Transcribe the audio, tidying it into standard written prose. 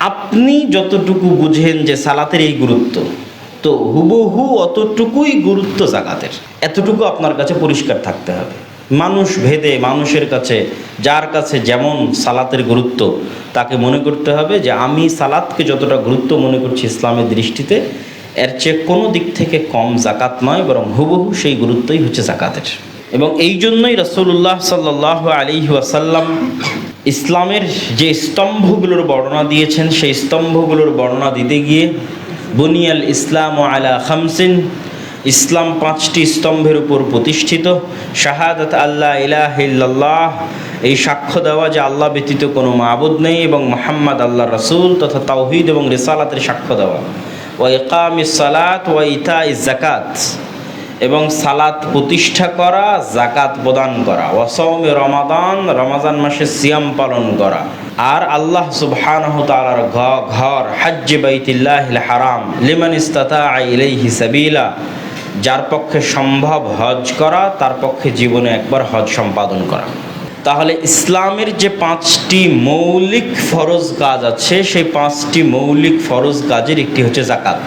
আপনি যতটুকু বুঝেন যে সালাতের এই গুরুত্ব, তো হুবহু অতটুকুই গুরুত্ব জাকাতের। এতটুকু আপনার কাছে পরিষ্কার থাকতে হবে। মানুষ ভেদে, মানুষের কাছে, যার কাছে যেমন সালাতের গুরুত্ব, তাকে মনে করতে হবে যে আমি সালাতকে যতটা গুরুত্ব মনে করছি ইসলামের দৃষ্টিতে, এর চেয়ে কোনো দিক থেকে কম জাকাত নয়, বরং হুবহু সেই গুরুত্বই হচ্ছে জাকাতের। এবং এই জন্যই রাসূলুল্লাহ সাল্লাল্লাহু আলাইহি ওয়াসাল্লাম ইসলামের যে স্তম্ভগুলোর বর্ণনা দিয়েছেন, সেই স্তম্ভগুলোর বর্ণনা দিতে গিয়ে বুনিয়াল ইসলাম আলা খামসিন, ইসলাম 5টি স্তম্ভের উপর প্রতিষ্ঠিত। শাহাদাত আল্লাহ ইলাহা ইল্লাল্লাহ, এই সাক্ষ্য দেওয়া যে আল্লাহ ব্যতীত কোনো মাবুদ নেই এবং মুহাম্মদ আল্লাহর রাসূল, তথা তাওহীদ এবং রিসালাতের সাক্ষ্য দেওয়া। ওয়া ইকামিস সালাত ওয়া ইতাইজ যাকাত, এবং সালাত প্রতিষ্ঠা করা, জাকাত প্রদান করা। ওয়া সাওমে রমাদান, রমজান মাসে সিয়াম পালন করা। আর আল্লাহ সুবহানাহু তাআলার ঘর হজ্জে বাইতুল্লাহিল হারাম লিমান ইসতাতাআ ইলাইহি সাবিলা, যার পক্ষে সম্ভব হজ করা, তার পক্ষে জীবনে একবার হজ সম্পাদন করা। তাহলে ইসলামের যে 5টি মৌলিক ফরজ কাজ আছে, সেই 5টি মৌলিক ফরজ কাজের একটি হচ্ছে জাকাত।